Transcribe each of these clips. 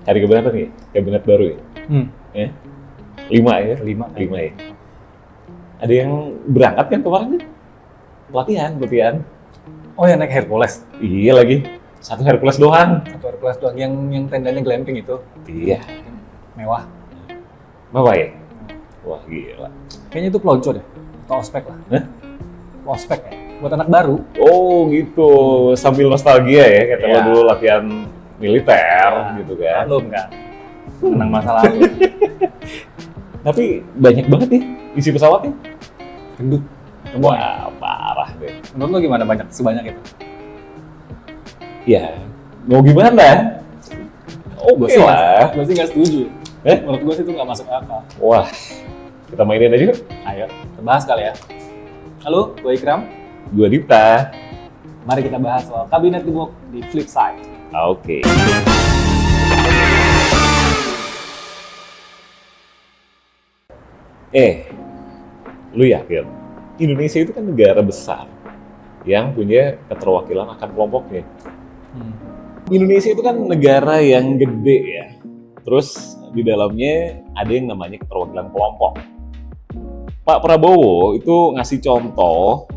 Hari keberapa nih? Kabinet baru ya? Ya? 5 ya? 5. 5 ya? Ada yang berangkat kan kemarin kan? Pelatihan. Oh ya, naik Hercules. Iya lagi. Satu Hercules doang. Satu Hercules doang, yang tendanya glamping itu. Iya. Mewah. Bapak ya? Wah gila. Kayaknya itu pelonco deh. Atau ospek lah. Hah? Ospek ya. Buat anak baru. Oh gitu. Sambil nostalgia ya. Kata lo Iya. dulu latihan militer gitu kan. Belum kan? Menang masa lalu. Tapi banyak banget nih isi pesawatnya. Gendut. Wah parah deh. Menurut lo gimana sebanyak itu? Ya mau gimana? Oke lah. Gue sih nggak setuju. Eh? Menurut gue sih itu nggak masuk akal. Wah kita mainin aja yuk. Ayo, kita bahas kali ya. Halo, gue Ikram. Gua Dipta. Mari kita bahas soal kabinet gemuk di flip side. Oke. Lu yakin? Indonesia itu kan negara besar yang punya keterwakilan akan kelompoknya. Indonesia itu kan negara yang gede ya. Terus di dalamnya ada yang namanya keterwakilan kelompok. Pak Prabowo itu ngasih contoh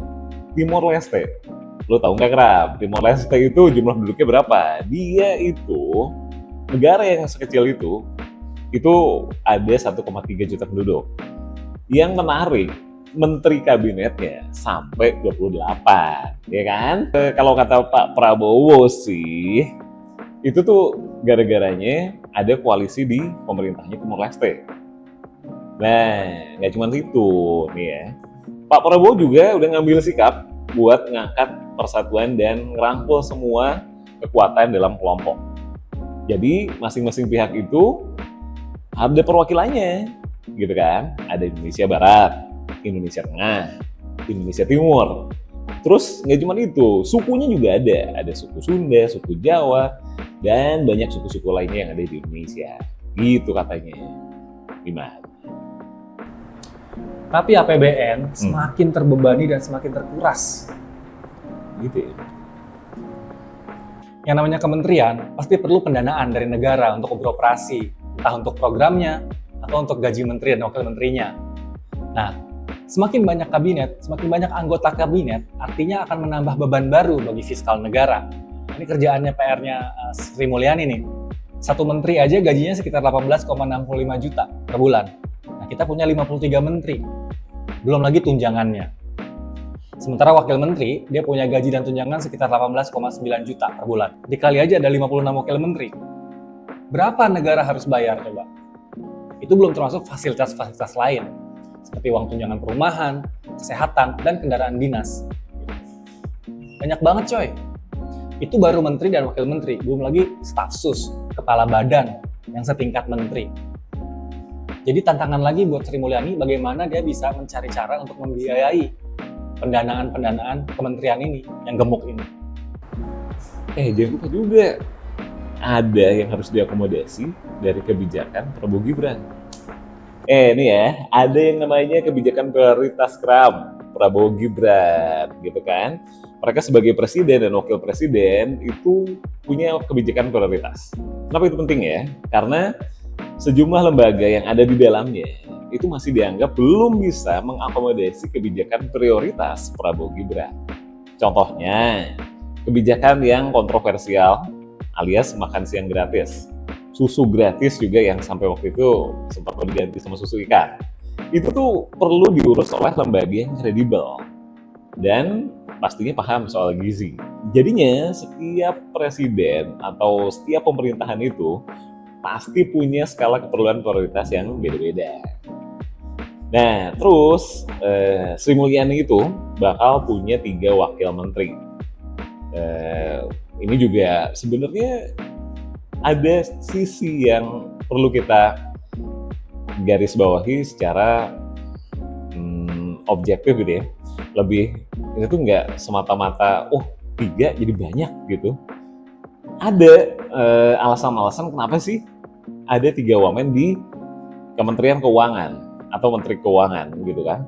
Timor Leste. Lo tahu nggak Kram? Timor Leste itu jumlah penduduknya berapa? Dia itu negara yang sekecil itu ada 1,3 juta penduduk. Yang menarik, menteri kabinetnya sampai 28, ya kan? Kalau kata Pak Prabowo sih, itu tuh gara-garanya ada koalisi di pemerintahnya Timor Leste. Nah, nggak cuma itu nih ya. Pak Prabowo juga udah ngambil sikap buat ngangkat persatuan dan ngerangkul semua kekuatan dalam kelompok. Jadi masing-masing pihak itu ada perwakilannya, gitu kan? Ada Indonesia Barat, Indonesia Tengah, Indonesia Timur. Terus nggak cuma itu, sukunya juga ada suku Sunda, suku Jawa, dan banyak suku-suku lainnya yang ada di Indonesia. Gitu katanya. Gimana? Tapi APBN semakin terbebani dan semakin terkuras. Gitu ya. Yang namanya kementerian pasti perlu pendanaan dari negara untuk beroperasi, entah untuk programnya atau untuk gaji menteri dan wakil menterinya. Nah, semakin banyak kabinet, semakin banyak anggota kabinet, artinya akan menambah beban baru bagi fiskal negara. Ini kerjaannya PR-nya Sri Mulyani nih. Satu menteri aja gajinya sekitar 18,65 juta per bulan. Nah, kita punya 53 menteri. Belum lagi tunjangannya. Sementara wakil menteri, dia punya gaji dan tunjangan sekitar 18,9 juta per bulan. Dikali aja ada 56 wakil menteri. Berapa negara harus bayar coba? Itu belum termasuk fasilitas-fasilitas lain, seperti uang tunjangan perumahan, kesehatan, dan kendaraan dinas. Banyak banget coy. Itu baru menteri dan wakil menteri, belum lagi staf sus, kepala badan yang setingkat menteri. Jadi tantangan lagi buat Sri Mulyani bagaimana dia bisa mencari cara untuk membiayai pendanaan kementerian ini yang gemuk ini. Jangan lupa juga ada yang harus diakomodasi dari kebijakan Prabowo Gibran. Nih ya, ada yang namanya kebijakan prioritas KRAM Prabowo Gibran, gitu kan? Mereka sebagai presiden dan wakil presiden itu punya kebijakan prioritas. Kenapa itu penting ya? Karena sejumlah lembaga yang ada di dalamnya itu masih dianggap belum bisa mengakomodasi kebijakan prioritas Prabowo Gibran. Contohnya, kebijakan yang kontroversial alias makan siang gratis. Susu gratis juga yang sampai waktu itu sempat diganti sama susu ikan. Itu tuh perlu diurus oleh lembaga yang kredibel dan pastinya paham soal gizi. Jadinya setiap presiden atau setiap pemerintahan itu pasti punya skala keperluan prioritas yang beda-beda. Nah, terus Sri Mulyani itu bakal punya 3 wakil menteri. Ini juga sebenarnya ada sisi yang perlu kita garis bawahi secara objektif gitu ya. Lebih itu tuh nggak semata-mata 3 jadi banyak gitu. Ada alasan-alasan kenapa sih ada 3 wamen di Kementerian Keuangan atau Menteri Keuangan gitu kan.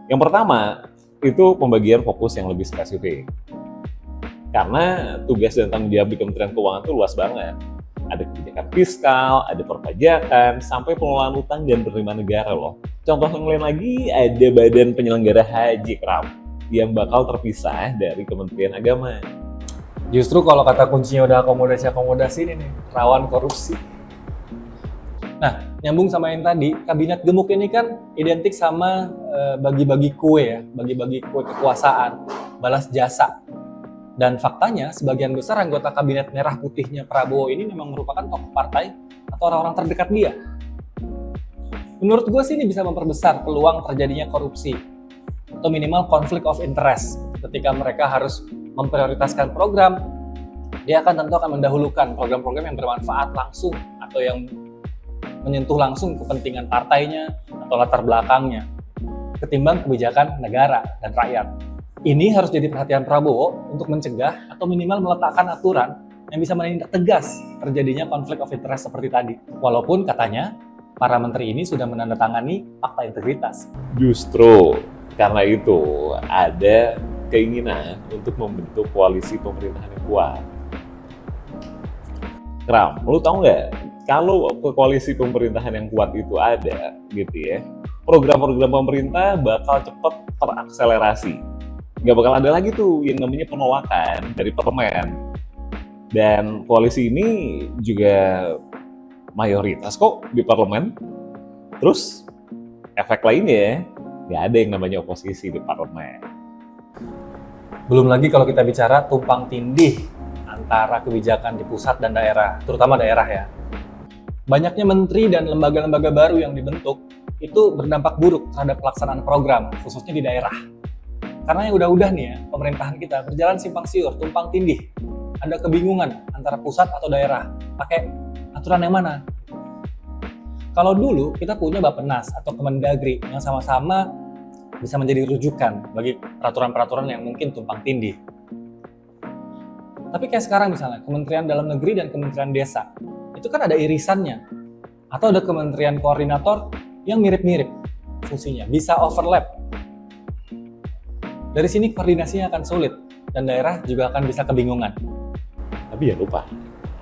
Yang pertama itu pembagian fokus yang lebih spesifik. Karena tugas dan tanggung jawab di Kementerian Keuangan itu luas banget. Ada kebijakan fiskal, ada perpajakan, sampai pengelolaan utang dan penerimaan negara loh. Contoh yang lain lagi, ada Badan Penyelenggara Haji KRAP yang bakal terpisah dari Kementerian Agama. Justru kalau kata kuncinya udah akomodasi ini nih, rawan korupsi. Nah, nyambung sama yang tadi, kabinet gemuk ini kan identik sama bagi-bagi kue ya, bagi-bagi kue kekuasaan, balas jasa. Dan faktanya, sebagian besar anggota kabinet merah putihnya Prabowo ini memang merupakan tokoh partai atau orang-orang terdekat dia. Menurut gue sih ini bisa memperbesar peluang terjadinya korupsi atau minimal konflik of interest. Ketika mereka harus memprioritaskan program, dia tentu akan mendahulukan program-program yang bermanfaat langsung atau yang menyentuh langsung kepentingan partainya atau latar belakangnya ketimbang kebijakan negara dan rakyat. Ini harus jadi perhatian Prabowo untuk mencegah atau minimal meletakkan aturan yang bisa menindak tegas terjadinya konflik of interest seperti tadi. Walaupun katanya para menteri ini sudah menandatangani fakta integritas. Justru karena itu ada keinginan untuk membentuk koalisi pemerintahan yang kuat. Kram, lu tahu nggak? Kalau koalisi pemerintahan yang kuat itu ada, gitu ya, program-program pemerintah bakal cepat terakselerasi. Nggak bakal ada lagi tuh yang namanya penolakan dari parlemen. Dan koalisi ini juga mayoritas kok di parlemen. Terus efek lainnya, nggak ada yang namanya oposisi di parlemen. Belum lagi kalau kita bicara tumpang tindih antara kebijakan di pusat dan daerah, terutama daerah ya. Banyaknya menteri dan lembaga-lembaga baru yang dibentuk itu berdampak buruk terhadap pelaksanaan program, khususnya di daerah. Karena yang udah-udah nih ya, pemerintahan kita berjalan simpang siur, tumpang tindih. Ada kebingungan antara pusat atau daerah, pakai aturan yang mana. Kalau dulu kita punya Bappenas atau Kemendagri yang sama-sama bisa menjadi rujukan bagi peraturan-peraturan yang mungkin tumpang tindih. Tapi kayak sekarang misalnya, Kementerian Dalam Negeri dan Kementerian Desa, itu kan ada irisannya. Atau ada kementerian koordinator yang mirip-mirip fungsinya, bisa overlap. Dari sini koordinasinya akan sulit, dan daerah juga akan bisa kebingungan. Tapi jangan lupa,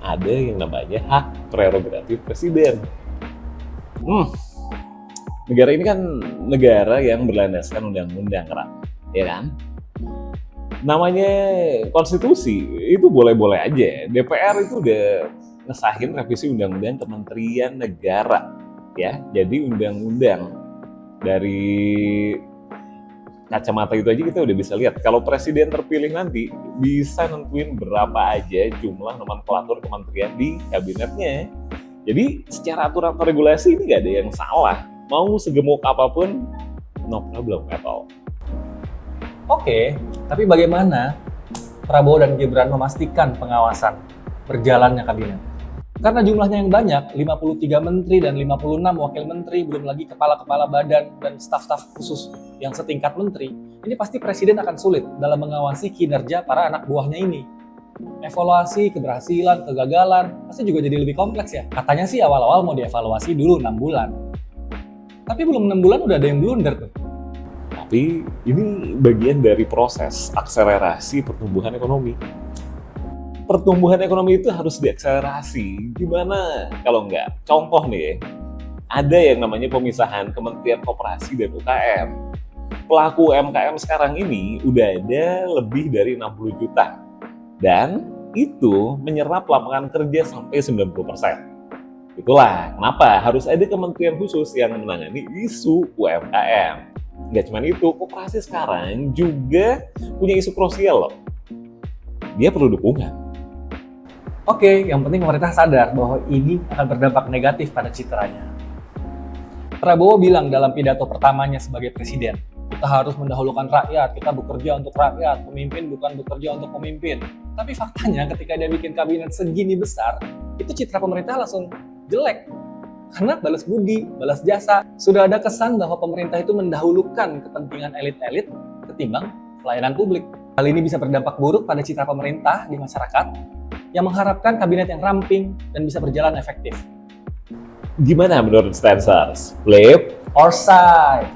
ada yang namanya hak prerogatif presiden. Negara ini kan negara yang berlandaskan undang-undang, ya kan? Namanya konstitusi, itu boleh-boleh aja. DPR itu udah ngesahin revisi undang-undang Kementerian Negara, ya. Jadi undang-undang dari kacamata itu aja kita udah bisa lihat. Kalau presiden terpilih nanti bisa nentuin berapa aja jumlah nomenklatur kementerian di kabinetnya. Jadi secara aturan atau regulasi ini nggak ada yang salah. Mau segemuk apapun, no problem at all. Oke, tapi bagaimana Prabowo dan Gibran memastikan pengawasan berjalannya kabinet? Karena jumlahnya yang banyak, 53 menteri dan 56 wakil menteri, belum lagi kepala-kepala badan dan staf-staf khusus yang setingkat menteri, ini pasti presiden akan sulit dalam mengawasi kinerja para anak buahnya ini. Evaluasi, keberhasilan, kegagalan, pasti juga jadi lebih kompleks ya. Katanya sih awal-awal mau dievaluasi dulu 6 bulan. Tapi belum 6 bulan udah ada yang blunder tuh. Tapi ini bagian dari proses akselerasi pertumbuhan ekonomi. Pertumbuhan ekonomi itu harus diakselerasi. Gimana kalau enggak? Contoh nih, ada yang namanya pemisahan Kementerian Koperasi dan UKM. Pelaku UMKM sekarang ini udah ada lebih dari 60 juta. Dan itu menyerap lapangan kerja sampai 90%. Itulah kenapa harus ada kementerian khusus yang menangani isu UMKM. Nggak cuma itu, koperasi sekarang juga punya isu krusial loh. Dia perlu dukungan. Oke, yang penting pemerintah sadar bahwa ini akan berdampak negatif pada citranya. Prabowo bilang dalam pidato pertamanya sebagai presiden, kita harus mendahulukan rakyat, kita bekerja untuk rakyat, pemimpin bukan bekerja untuk pemimpin. Tapi faktanya ketika dia bikin kabinet segini besar, itu citra pemerintah langsung jelek. Karena balas budi, balas jasa, sudah ada kesan bahwa pemerintah itu mendahulukan kepentingan elit-elit ketimbang pelayanan publik. Hal ini bisa berdampak buruk pada citra pemerintah di masyarakat yang mengharapkan kabinet yang ramping dan bisa berjalan efektif. Gimana menurut Stansers? Flip Or side?